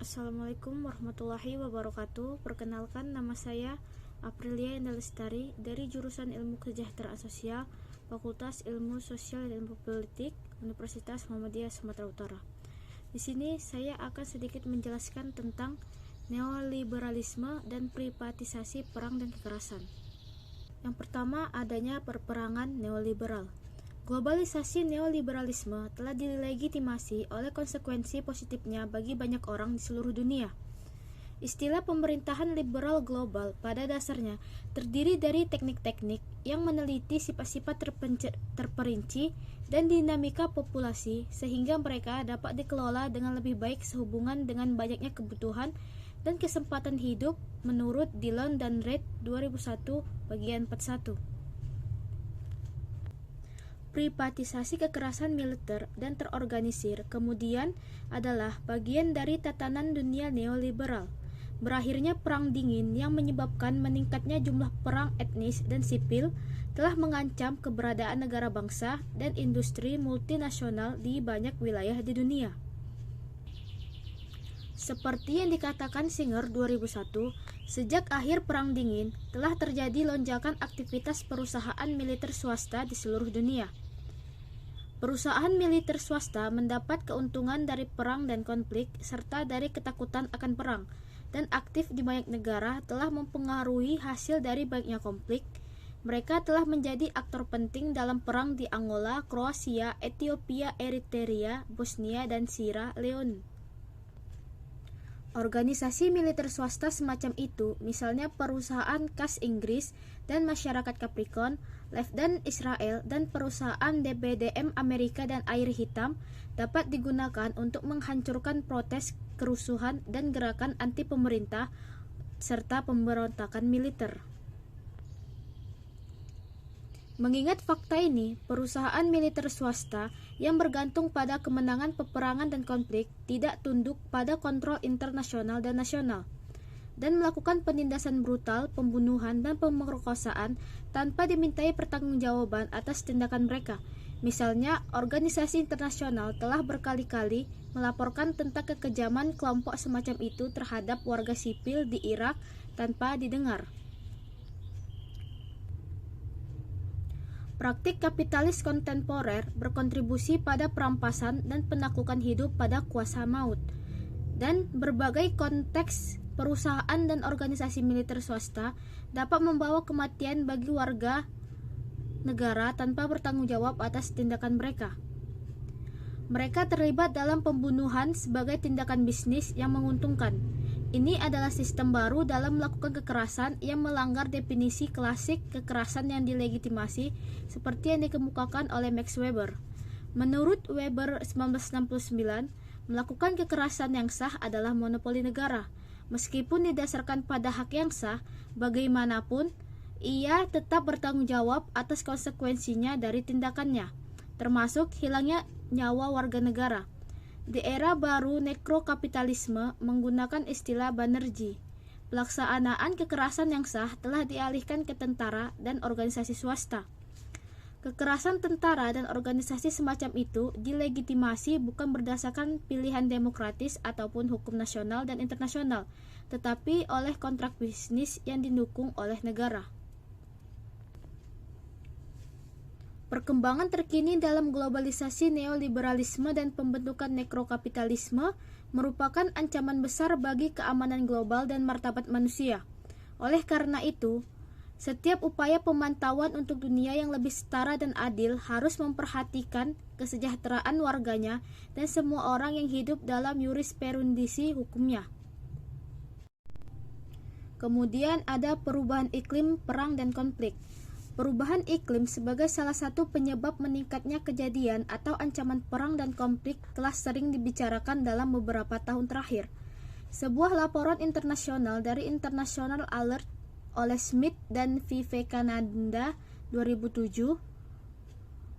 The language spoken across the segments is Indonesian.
Assalamualaikum warahmatullahi wabarakatuh. Perkenalkan, nama saya Aprilia Indah Lestari dari jurusan Ilmu Kesejahteraan Sosial, Fakultas Ilmu Sosial dan Ilmu Politik, Universitas Muhammadiyah Sumatera Utara. Di sini saya akan sedikit menjelaskan tentang neoliberalisme dan privatisasi perang dan kekerasan. Yang pertama, adanya perperangan neoliberal. Globalisasi neoliberalisme telah dilegitimasi oleh konsekuensi positifnya bagi banyak orang di seluruh dunia. Istilah pemerintahan liberal global pada dasarnya terdiri dari teknik-teknik yang meneliti sifat-sifat terperinci dan dinamika populasi sehingga mereka dapat dikelola dengan lebih baik sehubungan dengan banyaknya kebutuhan dan kesempatan hidup menurut Dillon dan Reid 2001 bagian 41. Privatisasi kekerasan militer dan terorganisir kemudian adalah bagian dari tatanan dunia neoliberal. Berakhirnya Perang Dingin yang menyebabkan meningkatnya jumlah perang etnis dan sipil telah mengancam keberadaan negara bangsa dan industri multinasional di banyak wilayah di dunia. Seperti yang dikatakan Singer 2001, sejak akhir Perang Dingin telah terjadi lonjakan aktivitas perusahaan militer swasta di seluruh dunia. Perusahaan militer swasta mendapat keuntungan dari perang dan konflik serta dari ketakutan akan perang, dan aktif di banyak negara telah mempengaruhi hasil dari banyaknya konflik. Mereka telah menjadi aktor penting dalam perang di Angola, Kroasia, Ethiopia, Eritrea, Bosnia, dan Sierra Leone. Organisasi militer swasta semacam itu, misalnya perusahaan kas Inggris dan masyarakat Capricorn, Levdan Israel, dan perusahaan DPDM Amerika dan Air Hitam, dapat digunakan untuk menghancurkan protes, kerusuhan, dan gerakan anti pemerintah serta pemberontakan militer. Mengingat fakta ini, perusahaan militer swasta yang bergantung pada kemenangan peperangan dan konflik tidak tunduk pada kontrol internasional dan nasional, dan melakukan penindasan brutal, pembunuhan, dan pemerkosaan tanpa dimintai pertanggungjawaban atas tindakan mereka. Misalnya, organisasi internasional telah berkali-kali melaporkan tentang kekejaman kelompok semacam itu terhadap warga sipil di Irak tanpa didengar. Praktik kapitalis kontemporer berkontribusi pada perampasan dan penaklukan hidup pada kuasa maut, dan berbagai konteks perusahaan dan organisasi militer swasta dapat membawa kematian bagi warga negara tanpa bertanggung jawab atas tindakan mereka. Mereka terlibat dalam pembunuhan sebagai tindakan bisnis yang menguntungkan. Ini adalah sistem baru dalam melakukan kekerasan yang melanggar definisi klasik kekerasan yang dilegitimasi seperti yang dikemukakan oleh Max Weber. Menurut Weber 1969, melakukan kekerasan yang sah adalah monopoli negara. Meskipun didasarkan pada hak yang sah, bagaimanapun, ia tetap bertanggung jawab atas konsekuensinya dari tindakannya, termasuk hilangnya nyawa warga negara. Di era baru nekrokapitalisme menggunakan istilah Banerjee. Pelaksanaan kekerasan yang sah telah dialihkan ke tentara dan organisasi swasta. Kekerasan tentara dan organisasi semacam itu dilegitimasi bukan berdasarkan pilihan demokratis ataupun hukum nasional dan internasional, tetapi oleh kontrak bisnis yang didukung oleh negara. Perkembangan terkini dalam globalisasi neoliberalisme dan pembentukan nekrokapitalisme merupakan ancaman besar bagi keamanan global dan martabat manusia. Oleh karena itu, setiap upaya pemantauan untuk dunia yang lebih setara dan adil harus memperhatikan kesejahteraan warganya dan semua orang yang hidup dalam jurisprudisi hukumnya. Kemudian ada perubahan iklim, perang, dan konflik. Perubahan iklim sebagai salah satu penyebab meningkatnya kejadian atau ancaman perang dan konflik telah sering dibicarakan dalam beberapa tahun terakhir. Sebuah laporan internasional dari International Alert oleh Smith dan Vivekananda 2007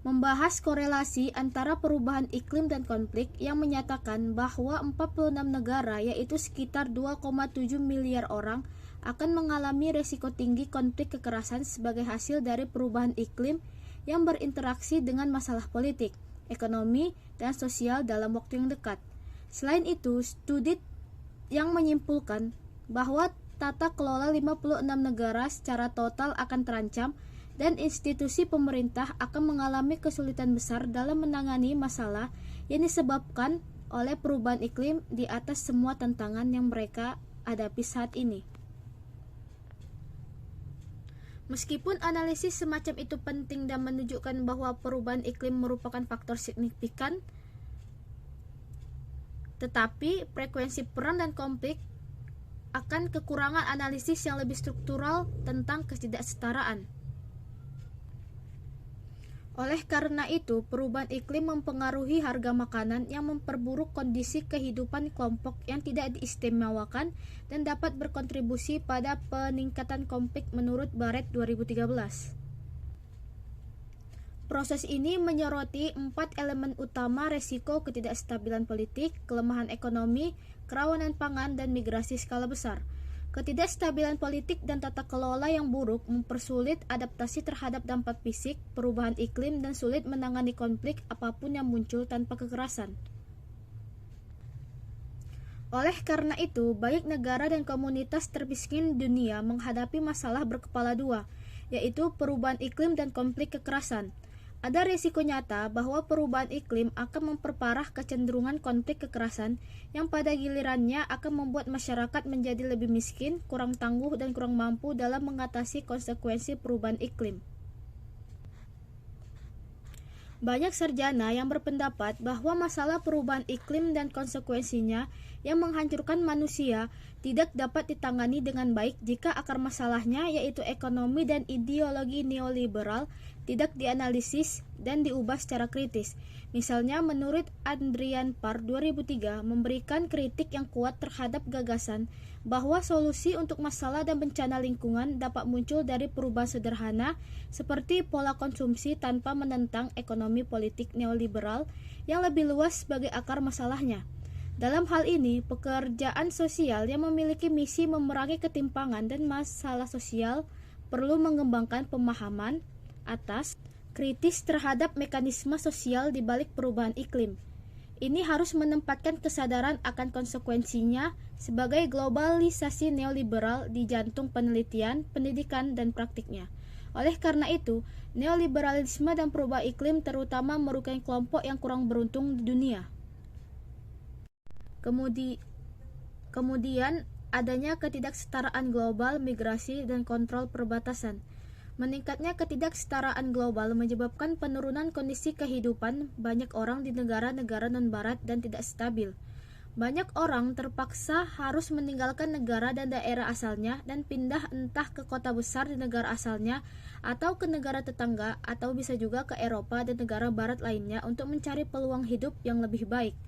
membahas korelasi antara perubahan iklim dan konflik yang menyatakan bahwa 46 negara, yaitu sekitar 2,7 miliar orang, akan mengalami risiko tinggi konflik kekerasan sebagai hasil dari perubahan iklim yang berinteraksi dengan masalah politik, ekonomi, dan sosial dalam waktu yang dekat. Selain itu, studi yang menyimpulkan bahwa tata kelola 56 negara secara total akan terancam dan institusi pemerintah akan mengalami kesulitan besar dalam menangani masalah yang disebabkan oleh perubahan iklim di atas semua tantangan yang mereka hadapi saat ini. Meskipun analisis semacam itu penting dan menunjukkan bahwa perubahan iklim merupakan faktor signifikan, tetapi frekuensi perang dan konflik akan kekurangan analisis yang lebih struktural tentang ketidaksetaraan. Oleh karena itu, perubahan iklim mempengaruhi harga makanan yang memperburuk kondisi kehidupan kelompok yang tidak diistimewakan dan dapat berkontribusi pada peningkatan konflik menurut Barrett 2013. Proses ini menyoroti 4 elemen utama resiko ketidakstabilan politik, kelemahan ekonomi, kerawanan pangan, dan migrasi skala besar. Ketidakstabilan politik dan tata kelola yang buruk mempersulit adaptasi terhadap dampak fisik, perubahan iklim, dan sulit menangani konflik apapun yang muncul tanpa kekerasan. Oleh karena itu, banyak negara dan komunitas termiskin di dunia menghadapi masalah berkepala dua, yaitu perubahan iklim dan konflik kekerasan. Ada risiko nyata bahwa perubahan iklim akan memperparah kecenderungan konflik kekerasan yang pada gilirannya akan membuat masyarakat menjadi lebih miskin, kurang tangguh, dan kurang mampu dalam mengatasi konsekuensi perubahan iklim. Banyak sarjana yang berpendapat bahwa masalah perubahan iklim dan konsekuensinya yang menghancurkan manusia tidak dapat ditangani dengan baik jika akar masalahnya, yaitu ekonomi dan ideologi neoliberal, tidak dianalisis dan diubah secara kritis. Misalnya, menurut Adrian Parr 2003 memberikan kritik yang kuat terhadap gagasan bahwa solusi untuk masalah dan bencana lingkungan dapat muncul dari perubahan sederhana seperti pola konsumsi tanpa menentang ekonomi politik neoliberal yang lebih luas sebagai akar masalahnya. Dalam hal ini, pekerjaan sosial yang memiliki misi memerangi ketimpangan dan masalah sosial perlu mengembangkan pemahaman atas kritis terhadap mekanisme sosial di balik perubahan iklim. Ini harus menempatkan kesadaran akan konsekuensinya sebagai globalisasi neoliberal di jantung penelitian, pendidikan, dan praktiknya. Oleh karena itu, neoliberalisme dan perubahan iklim terutama merugikan kelompok yang kurang beruntung di dunia. Kemudian adanya ketidaksetaraan global, migrasi, dan kontrol perbatasan. Meningkatnya ketidaksetaraan global menyebabkan penurunan kondisi kehidupan banyak orang di negara-negara non-barat dan tidak stabil. Banyak orang terpaksa harus meninggalkan negara dan daerah asalnya dan pindah entah ke kota besar di negara asalnya atau ke negara tetangga, atau bisa juga ke Eropa dan negara barat lainnya untuk mencari peluang hidup yang lebih baik.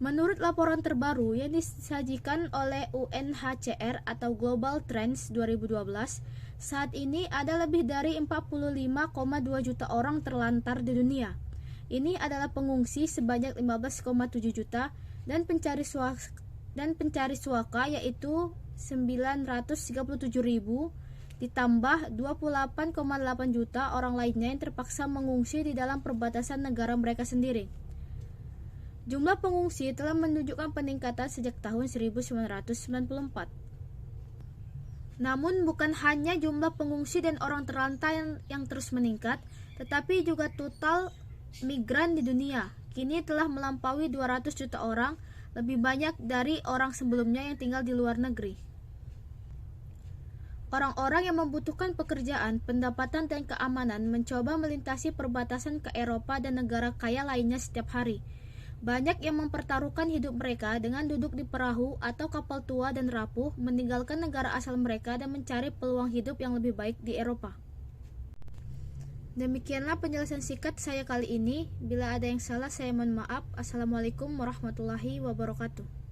Menurut laporan terbaru yang disajikan oleh UNHCR atau Global Trends 2012, saat ini ada lebih dari 45,2 juta orang terlantar di dunia. Ini adalah pengungsi sebanyak 15,7 juta dan pencari suaka yaitu 937.000, ditambah 28,8 juta orang lainnya yang terpaksa mengungsi di dalam perbatasan negara mereka sendiri. Jumlah pengungsi telah menunjukkan peningkatan sejak tahun 1994. Namun bukan hanya jumlah pengungsi dan orang terlantar yang terus meningkat, tetapi juga total migran di dunia kini telah melampaui 200 juta orang, lebih banyak dari orang sebelumnya yang tinggal di luar negeri. Orang-orang yang membutuhkan pekerjaan, pendapatan, dan keamanan mencoba melintasi perbatasan ke Eropa dan negara kaya lainnya setiap hari. Banyak yang mempertaruhkan hidup mereka dengan duduk di perahu atau kapal tua dan rapuh, meninggalkan negara asal mereka dan mencari peluang hidup yang lebih baik di Eropa. Demikianlah penjelasan singkat saya kali ini. Bila ada yang salah, saya mohon maaf. Assalamualaikum warahmatullahi wabarakatuh.